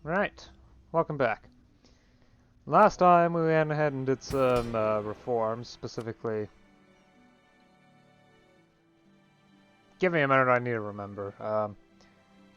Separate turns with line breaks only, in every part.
Right, welcome back. Last time we went ahead and did some reforms, specifically. Give me a minute, I need to remember.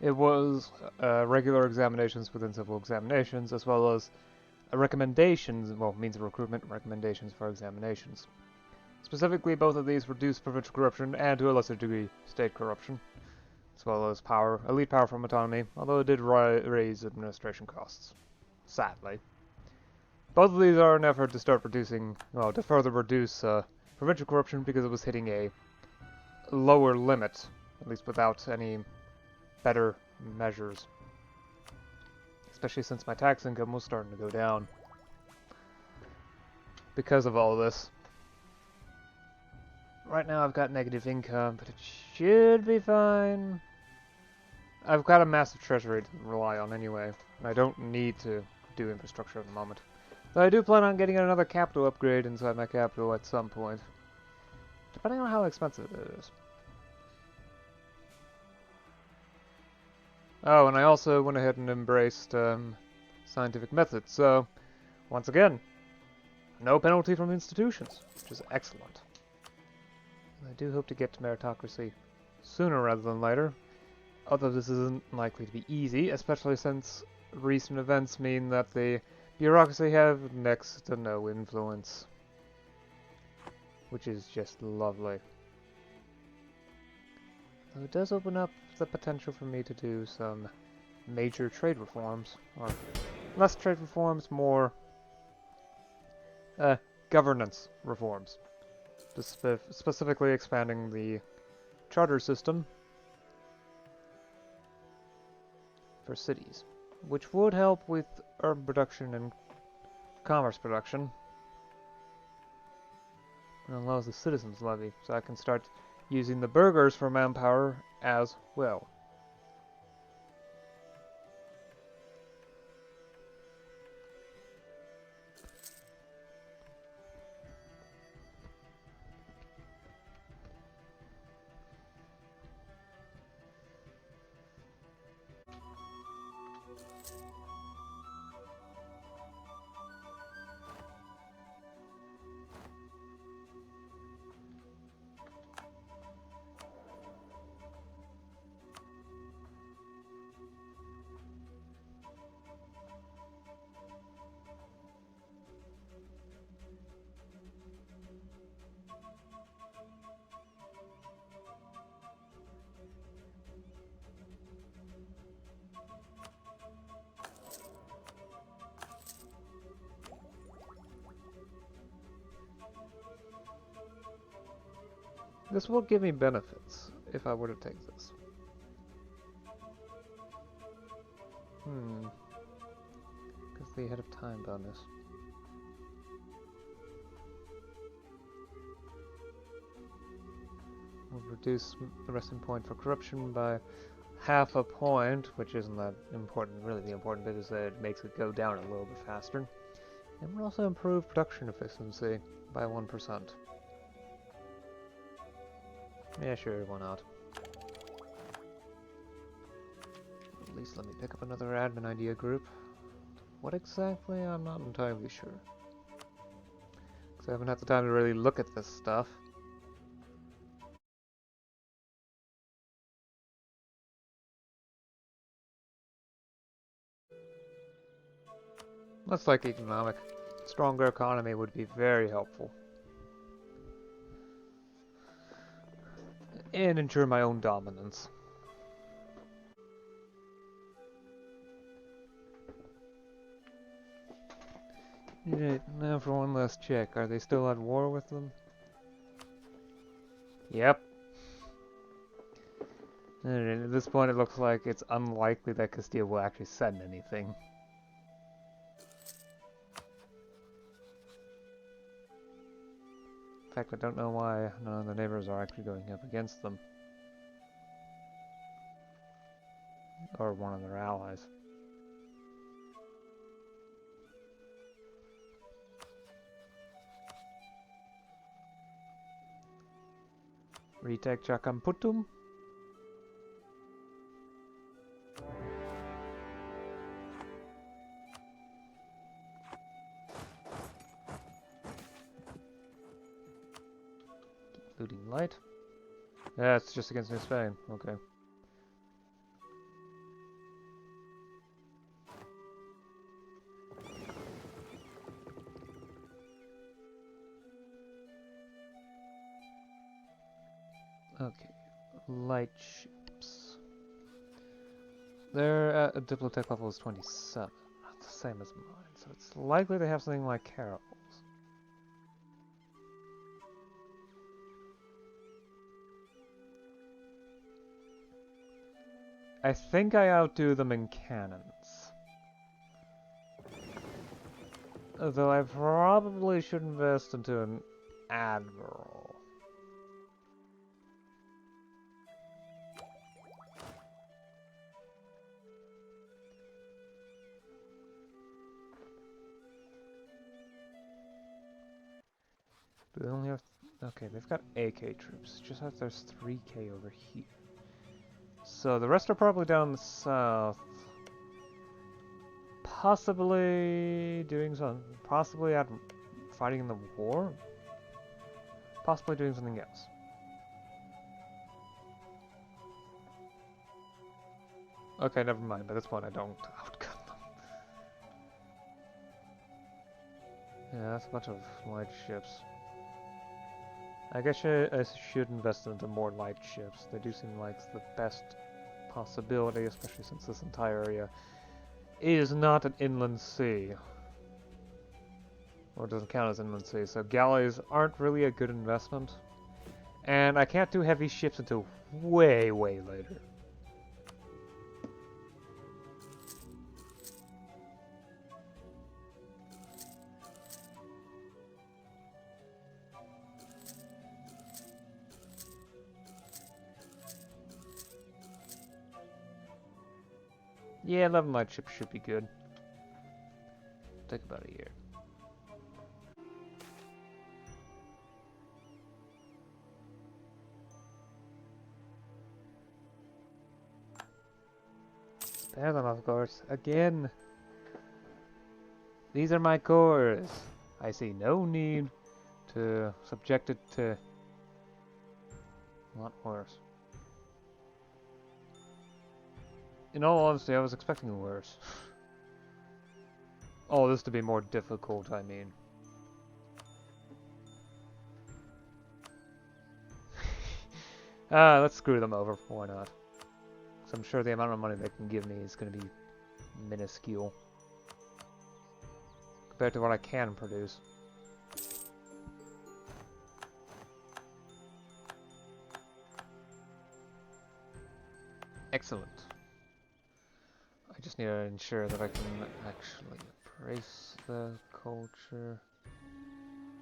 It was regular examinations within civil examinations, as well as recommendations, well, means of recruitment, recommendations for examinations. Specifically, both of these reduce provincial corruption and, to a lesser degree, state corruption, as well as power, elite power from autonomy, although it did raise administration costs. Sadly. Both of these are an effort to start reducing, well, to further reduce provincial corruption because it was hitting a lower limit, at least without any better measures. Especially since my tax income was starting to go down because of all this. Right now I've got negative income, but it should be fine. I've got a massive treasury to rely on anyway, and I don't need to do infrastructure at the moment. Though I do plan on getting another capital upgrade inside my capital at some point. Depending on how expensive it is. Oh, and I also went ahead and embraced scientific methods, so once again, no penalty from institutions, which is excellent. I do hope to get to meritocracy sooner rather than later, although this isn't likely to be easy, especially since recent events mean that the bureaucracy have next to no influence, which is just lovely. Though it does open up the potential for me to do some major trade reforms, or less trade reforms, more governance reforms, specifically expanding the charter system for cities, which would help with urban production and commerce production, and allows the citizens levy, so I can start using the burghers for manpower as well. This will give me benefits if I were to take this. Because the ahead of time bonus. Will reduce the resting point for corruption by half a point, which isn't that important. Really, the important bit is that it makes it go down a little bit faster. And will also improve production efficiency by 1%. Yeah, sure, why not? At least let me pick up another admin idea group. What exactly? I'm not entirely sure. Because I haven't had the time to really look at this stuff. Looks like economic. Stronger economy would be very helpful. And ensure my own dominance. Alright, now for one last check. Are they still at war with them? Yep. Alright, at this point it looks like it's unlikely that Castile will actually send anything. In fact, I don't know why none of the neighbors are actually going up against them. Or one of their allies. Retake Chacamputum? Looting light. Yeah, it's just against New Spain. Okay. Okay. Light ships. Their Diplotech level is 27. Not the same as mine, so it's likely they have something like caravels. I think I outdo them in cannons. Though I probably should invest into an admiral. They only have... Okay, they've got AK troops. Just like there's 3K over here. So the rest are probably down the south. Possibly doing something. Possibly fighting in the war? Possibly doing something else. Okay, never mind. By this point I don't outgun them. Yeah, that's a bunch of light ships. I guess I should invest into more light ships. They do seem like the best possibility, especially since this entire area is not an inland sea. Or doesn't count as inland sea, so galleys aren't really a good investment. And I can't do heavy ships until way, way later. Yeah, 11 light ships should be good. Take about a year. Spare them, of course. Again! These are my cores. I see no need to subject it to a lot worse. In all honesty, I was expecting worse. Oh, this to be more difficult, I mean. Let's screw them over. Why not? Because I'm sure the amount of money they can give me is going to be minuscule compared to what I can produce. Excellent. I just need to ensure that I can actually embrace the culture.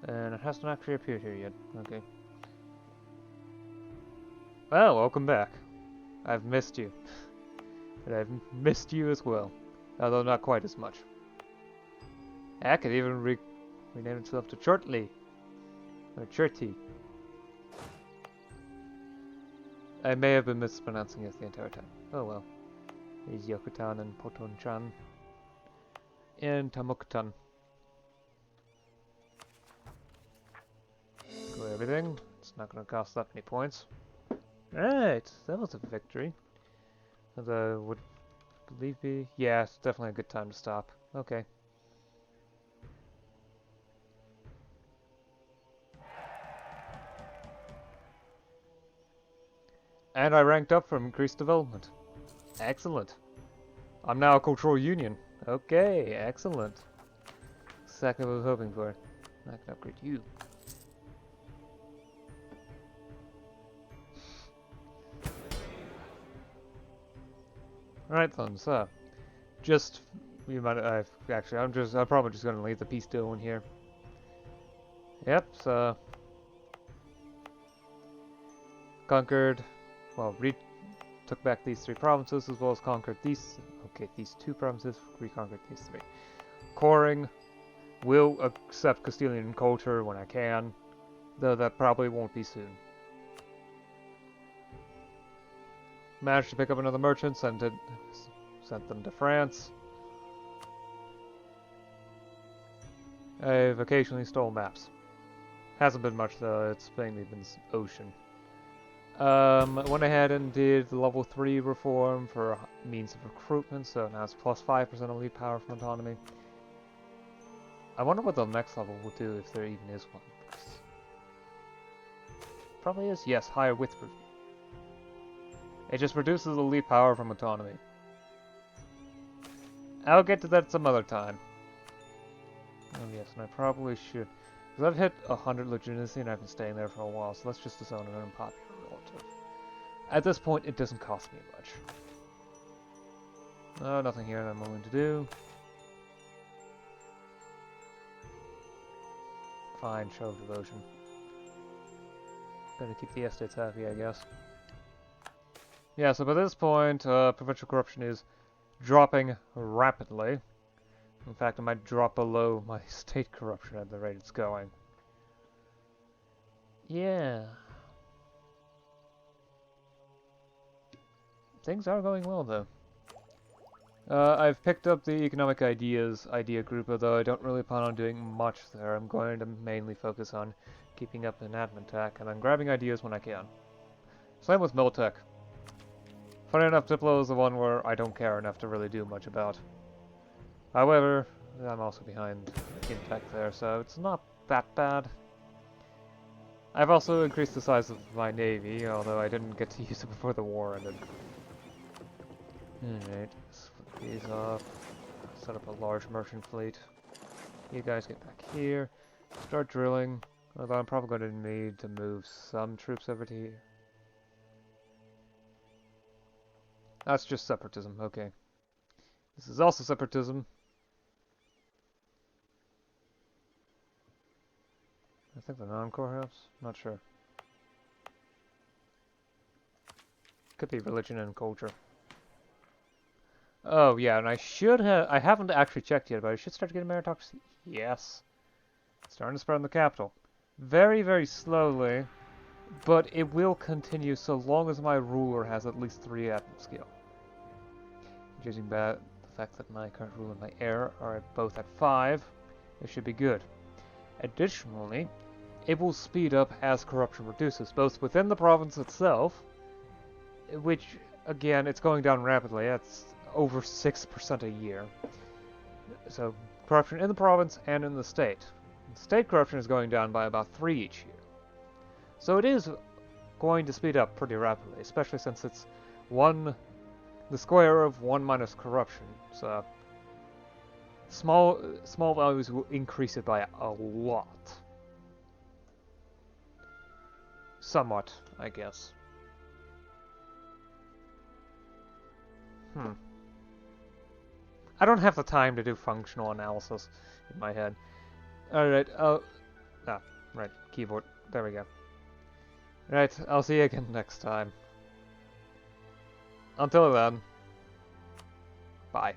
And it hasn't actually appeared here yet. Okay. Well, welcome back. I've missed you. And I've missed you as well. Although not quite as much. I could even rename itself to Chortley. Or Chorty. I may have been mispronouncing it the entire time. Oh well. There's Yokutan and Poton-chan. And Tamuktan. Go everything. It's not going to cost that many points. Right, that was a victory. Although, would believe be... Yeah, it's definitely a good time to stop. Okay. And I ranked up from increased development. Excellent. I'm now a cultural union. Okay, excellent. Exactly what I was hoping for. I can upgrade you. Alright then, so just I'm probably just gonna leave the peace deal in here. Yep, so conquered, well, took back these 3 provinces as well as conquered these, these 2 provinces, reconquered these 3. Coring, will accept Castilian culture when I can, though that probably won't be soon. Managed to pick up another merchant, sent them to France. I've occasionally stole maps. Hasn't been much though, it's mainly been ocean. Went ahead and did the level 3 reform for means of recruitment, so now it's plus 5% elite power from autonomy. I wonder what the next level will do, if there even is one. Probably is, yes, higher width review. It just reduces elite power from autonomy. I'll get to that some other time. Oh yes, and I probably should. Because I've hit 100 legitimacy and I've been staying there for a while, so let's just disown an unpopular relative. At this point, it doesn't cost me much. Oh, nothing here that I'm willing to do. Fine, show of devotion. Gonna keep the estates happy, I guess. Yeah, so by this point, provincial corruption is dropping rapidly. In fact, it might drop below my state corruption at the rate it's going. Yeah. Things are going well, though. I've picked up the economic ideas idea group, although I don't really plan on doing much there. I'm going to mainly focus on keeping up an admin tech, and I'm grabbing ideas when I can. Same with Miltech. Funny enough, Diplo is the one where I don't care enough to really do much about. However, I'm also behind in tech there, so it's not that bad. I've also increased the size of my navy, although I didn't get to use it before the war ended. Alright, let's flip these off. Set up a large merchant fleet. You guys get back here. Start drilling. Although I'm probably going to need to move some troops over to here. That's just separatism, okay. This is also separatism. I think the non-core house? Not sure. Could be religion and culture. Oh yeah, and I haven't actually checked yet, but I should start getting meritocracy. Yes. It's starting to spread in the capital. Very, very slowly, but it will continue so long as my ruler has at least 3 admin skill. Judging by the fact that my current ruler and my heir are both at 5, it should be good. Additionally, it will speed up as corruption reduces, both within the province itself, which, again, it's going down rapidly. It's over 6% a year. So, corruption in the province and in the state. State corruption is going down by about 3 each year. So it is going to speed up pretty rapidly, especially since it's the square of 1 minus corruption. So small values will increase it by a lot. Somewhat, I guess. I don't have the time to do functional analysis in my head. Alright, right, keyboard. There we go. Right, I'll see you again next time. Until then, bye.